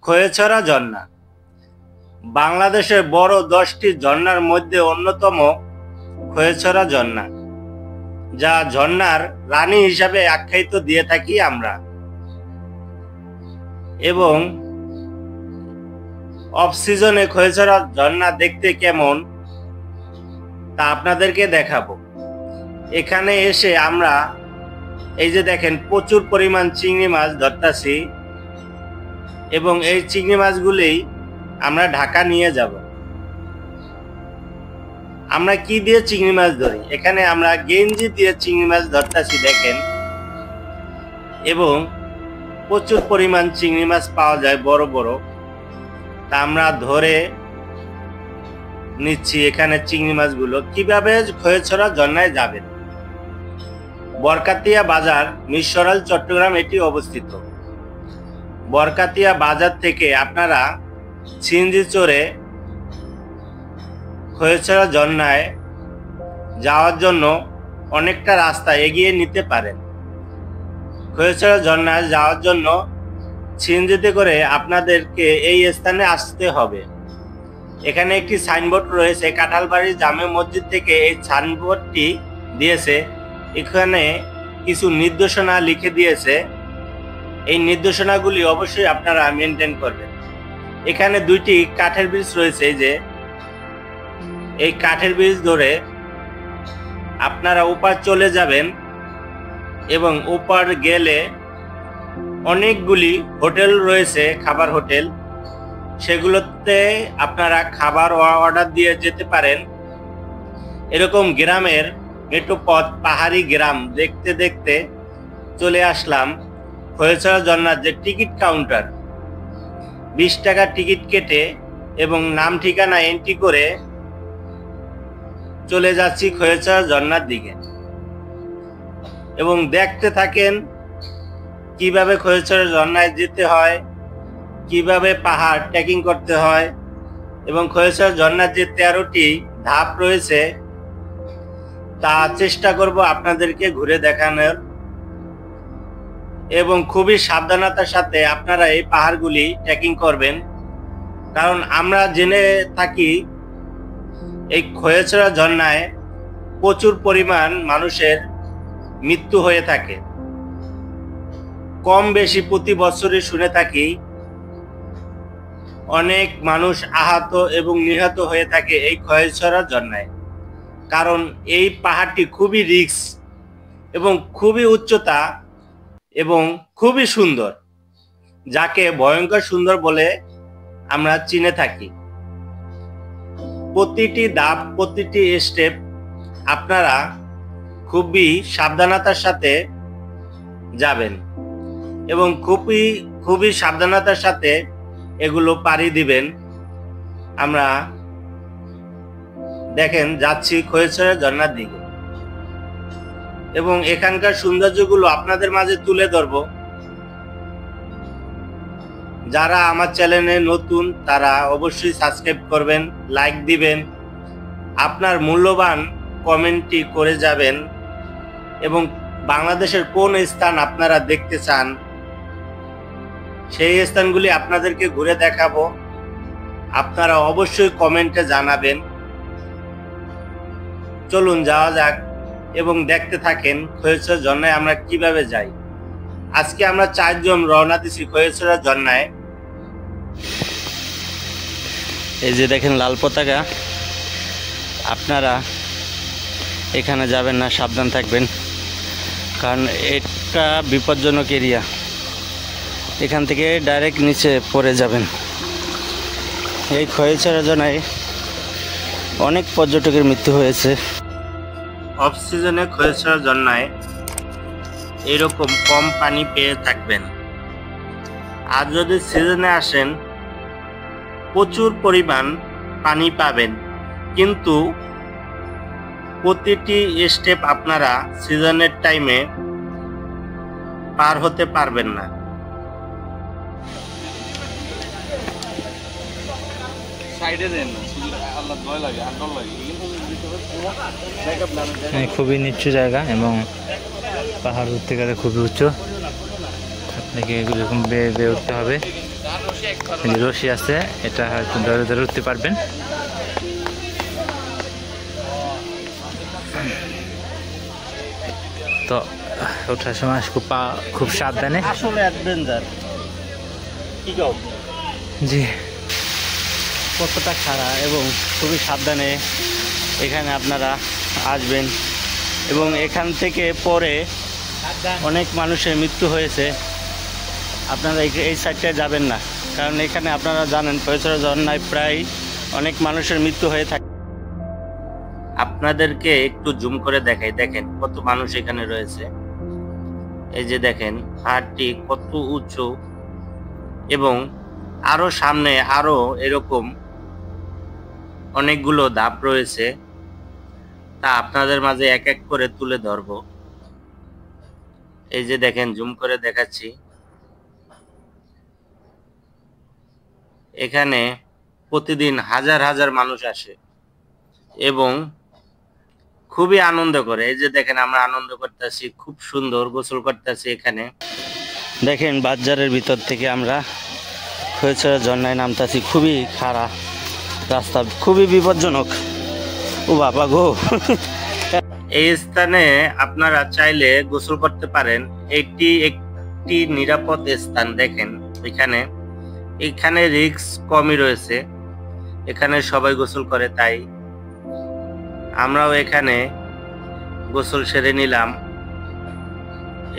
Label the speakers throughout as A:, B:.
A: খয়েছড়া ঝর্ণা বাংলাদেশের বড় 10টি ঝর্ণার মধ্যে অন্যতম খয়েছড়া ঝর্ণা, যা ঝর্ণার রানী হিসাবে আখ্যায়িত দিয়ে থাকি আমরা। এবং অফ সিজনে খয়েছড়া ঝর্ণা দেখতে কেমন তা আপনাদেরকে দেখাবো। এখানে এসে আমরা এই যে দেখেন প্রচুর পরিমাণ চিংড়ি মাছ ধরতাছি, এবং এই চিংড়ি মাছগুলি আমরা ঢাকা নিয়ে যাব। আমরা কি দিয়ে চিংড়ি মাছ ধরি? এখানে আমরা গেঞ্জি দিয়ে চিংড়ি মাছ ধরতাছি দেখেন, এবং প্রচুর পরিমাণ চিংড়ি মাছ পাওয়া যায় বড় বড়, তা আমরা ধরে নিচ্ছি। এখানে চিংড়ি মাছগুলো কিভাবে খয়েছড়া ঝর্ণায় যাবেন। বরকাতিয়া বাজার, মিরসরাইল, চট্টগ্রাম এটি অবস্থিত। বরকাতিয়া বাজার থেকে আপনারা সিএনজি চড়ে খয়েছড়া ঝর্ণায় যাওয়ার জন্য অনেকটা রাস্তা এগিয়ে নিতে পারেন। খয়েছড়া ঝর্ণায় যাওয়ার জন্য সিএনজিতে করে আপনাদেরকে এই স্থানে আসতে হবে। এখানে একটি সাইনবোর্ড রয়েছে, কাঁঠালবাড়ি জামে মসজিদ থেকে এই সাইনবোর্ডটি দিয়েছে। এখানে কিছু নির্দেশনা লিখে দিয়েছে, এই নির্দেশনাগুলি অবশ্যই আপনারা মেনটেন করবেন। এখানে 2টি কাঠের ব্রিজ রয়েছে, যে এই কাঠের ব্রিজ ধরে আপনারা ওপার চলে যাবেন, এবং ওপার গেলে অনেকগুলি হোটেল রয়েছে, খাবার হোটেল, সেগুলোতে আপনারা খাবার অর্ডার দিয়ে যেতে পারেন। এরকম গ্রামের মেঠোপথ, পাহাড়ি গ্রাম দেখতে দেখতে চলে আসলাম খয়েছড়া ঝর্ণার যে টিকিট কাউন্টার। 20 টাকা টিকিট কেটে এবং নাম ঠিকানা এন্ট্রি করে চলে যাচ্ছি খয়েছড়া ঝর্ণার দিকে, এবং দেখতে থাকেন কিভাবে খয়েছড়া ঝর্ণায় যেতে হয়, কিভাবে পাহাড় ট্রেকিং করতে হয়, এবং খয়েছড়া ঝর্ণার যে 13টি ধাপ রয়েছে তা চেষ্টা করব আপনাদেরকে ঘুরে দেখানোর। এবং খুবই সাবধানতার সাথে আপনারা এই পাহাড়গুলি ট্রেকিং করবেন, কারণ আমরা জেনে থাকি এই খয়েছড়া ঝর্ণায় প্রচুর পরিমাণ মানুষের মৃত্যু হয়ে থাকে। কম বেশি প্রতি বছরই শুনে থাকি অনেক মানুষ আহত এবং নিহত হয়ে থাকে এই খয়েছড়া ঝর্ণায়, কারণ এই পাহাড়টি খুবই রিস্ক এবং খুবই উচ্চতা এবং খুবই সুন্দর, যাকে ভয়ঙ্কর সুন্দর বলে আমরা চিনে থাকি। প্রতিটি ধাপ, প্রতিটি স্টেপ আপনারা খুবই সাবধানতার সাথে যাবেন, এবং খুবই সাবধানতার সাথে এগুলো পাড়ি দিবেন। আমরা দেখেন যাচ্ছি খয়েছড়া ঝর্ণার দিকে, এবং এখানকার সৌন্দর্যগুলো আপনাদের মাঝে তুলে ধরব। যারা আমার চ্যানেলে নতুন তারা অবশ্যই সাবস্ক্রাইব করবেন, লাইক দিবেন, আপনার মূল্যবান কমেন্টটি করে যাবেন, এবং বাংলাদেশের কোন স্থান আপনারা দেখতে চান সেই স্থানগুলি আপনাদেরকে ঘুরে দেখাবো। আপনারা অবশ্যই কমেন্টে জানাবেন। চলুন যাওয়া যাক এবং দেখতে থাকেন খয়েছড়া ঝর্ণায় আমরা কিভাবে যাই। আজকে আমরা 4 জন রওনা দিছি খয়েছড়া ঝর্ণায়। এই যে দেখেন লাল পতাকা, আপনারা এখানে যাবেন না, সাবধান থাকবেন, কারণ এটা বিপজ্জনক এরিয়া। এখান থেকে ডাইরেক্ট নিচে পড়ে যাবেন। এই খয়েছড়া ঝর্ণায় অনেক পর্যটকের মৃত্যু হয়েছে। অফ সিজনে খয়েছড়া ঝর্ণায় এরকম কম পানি পেয়ে থাকবেন, আর যদি সিজনে আসেন প্রচুর পরিমাণ পানি পাবেন, কিন্তু প্রতিটি স্টেপ আপনারা সিজনের টাইমে পার হতে পারবেন না।
B: খুবই নিচু জায়গা এবং পাহাড় উঠতে গেলে খুবই উঁচু, আপনাকে এরকম বেয়ে উঠতে হবে। রশি আছে, এটা হয়তো ধরে ধরে উঠতে পারবেন। তো ওঠার সময় খুব সাবধানে,
A: আসলে অ্যাডভেঞ্চার কি কও?
B: জি,
A: কতটা খাড়া এবং খুবই সাবধানে এখানে আপনারা আসবেন। এবং এখান থেকে পরে অনেক মানুষের মৃত্যু হয়েছে। আপনারা এই সাইডটায় যাবেন না, কারণ এখানে আপনারা জানেন খৈচড়া ঝর্ণায় প্রায় অনেক মানুষের মৃত্যু হয়ে থাকে। আপনাদেরকে একটু জুম করে দেখাই, দেখেন কত মানুষ এখানে রয়েছে। এই যে দেখেন পাহাড়টি কত উঁচু এবং আরো সামনে আরো এরকম অনেকগুলো ধাপ রয়েছে, তা আপনাদের মাঝে এক এক করে তুলে ধরবো। এই যে দেখেন জুম করে দেখাচ্ছি, এখানে প্রতিদিন হাজার হাজার মানুষ আসে এবং খুবই আনন্দ করে। এই যে দেখেন আমরা আনন্দ করতেছি, খুব সুন্দর গোসল করতেছি। এখানে দেখেন বাজারের ভিতর থেকে আমরা খৈচড়া ঝর্ণায় নামতেছি। খুবই খারাপ রাস্তা, খুবই বিপজ্জনক। ও বাবা গো! এই স্থানে আপনারা চাইলে গোসল করতে পারেন। এটি একটি নিরাপদ স্থান। দেখেন এখানে রিস্ক কমই রয়েছে, এখানে সবাই গোসল করে, তাই আমরাও এখানে গোসল সেরে নিলাম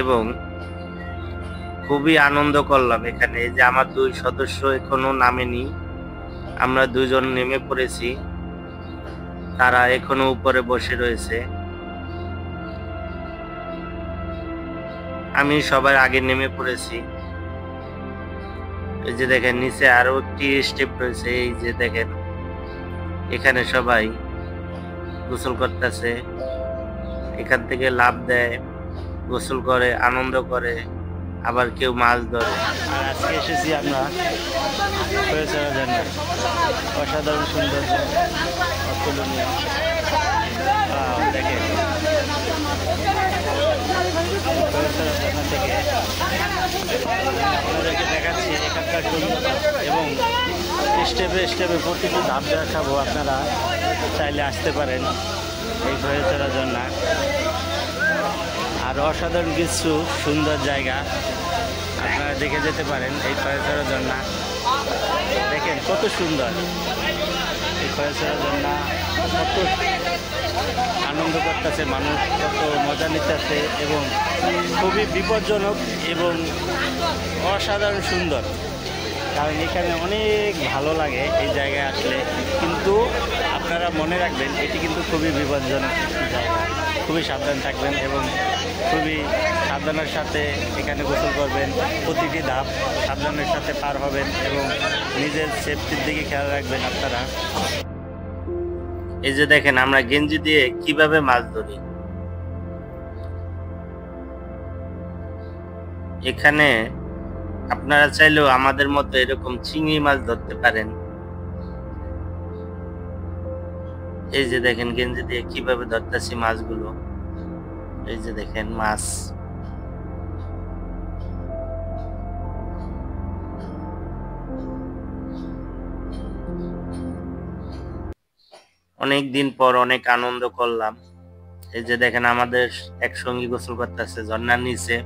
A: এবং খুবই আনন্দ করলাম এখানে। এই যে আমার 2 সদস্য এখনো নামেনি, আমরা 2 জন নেমে পড়েছি, তারা এখনো উপরে বসে রয়েছে। আমি সবার আগে নেমে পড়েছি। এই যে দেখেন নিচে আরো একটি স্টেপ রয়েছে। এই যে দেখেন এখানে সবাই গোসল করতেছে, এখান থেকে লাফ দেয়, গোসল করে, আনন্দ করে, আবার কেউ মাছ ধরে। আর আজকে এসেছি আমরা খৈচড়া ঝর্ণা, অসাধারণ সুন্দর, অতুলনীয়। দেখেন খৈচড়া ঝর্ণা থেকে আপনাদেরকে দেখাচ্ছি এখানকার সুন্দর এবং স্টেপে স্টেপে প্রতিটি ধাপ দেখাবো। আপনারা চাইলে আসতে পারেন এই খৈচড়া ঝর্ণা। আর অসাধারণ কিছু সুন্দর জায়গা আপনারা দেখে যেতে পারেন। এই খৈচড়া ঝর্ণা দেখেন কত সুন্দর। এই খৈচড়া ঝর্ণা কত আনন্দ করতেছে মানুষ, কত মজা নিতেছে এবং খুবই বিপজ্জনক এবং অসাধারণ সুন্দর। কারণ এখানে অনেক ভালো লাগে এই জায়গায় আসলে, কিন্তু আপনারা মনে রাখবেন এটি কিন্তু খুবই বিপজ্জনক জায়গা। খুবই সাবধান থাকবেন এবং খুবই সাবধানের সাথে এখানে গোসল করবেন। প্রতিটি ধাপ সাবধানের সাথে পার হবেন এবং নিজের সেফটির দিকে খেয়াল রাখবেন আপনারা। এই যে দেখেন আমরা গেঞ্জি দিয়ে কিভাবে মাছ ধরি। এখানে আপনারা চাইলেও আমাদের মতো এরকম চিংড়ি মাছ ধরতে পারেন। এই যে দেখেন গেঞ্জি দিয়ে কিভাবে ধরতেছি মাছগুলো। এই যে দেখেন মাছ। অনেক দিন পর অনেক আনন্দ করলাম। এই যে দেখেন আমাদের একসঙ্গে গোসল করতেছে ঝর্ণার নিচে।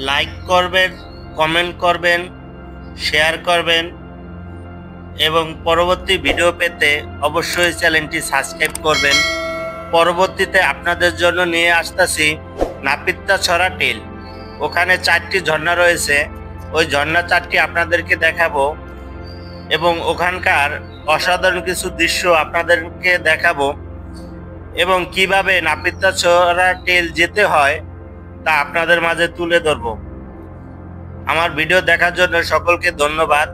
A: লাইক করবেন, কমেন্ট করবেন, শেয়ার করবেন এবং পরবর্তী ভিডিও পেতে অবশ্যই চ্যানেলটি সাবস্ক্রাইব করবেন। পরবর্তীতে আপনাদের জন্য নিয়ে আসতেছি নাপিতাছড়া টেল। ওখানে 4টি ঝর্ণা রয়েছে, ওই ঝর্ণা 4টি আপনাদেরকে দেখাবো এবং ওখানকার অসাধারণ কিছু দৃশ্য আপনাদেরকে দেখাবো এবং কিভাবে নাপিতাছড়া টেল যেতে হয় তা আপনাদের মাঝে তুলে ধরবো। আমার ভিডিও দেখার জন্য সকলকে ধন্যবাদ।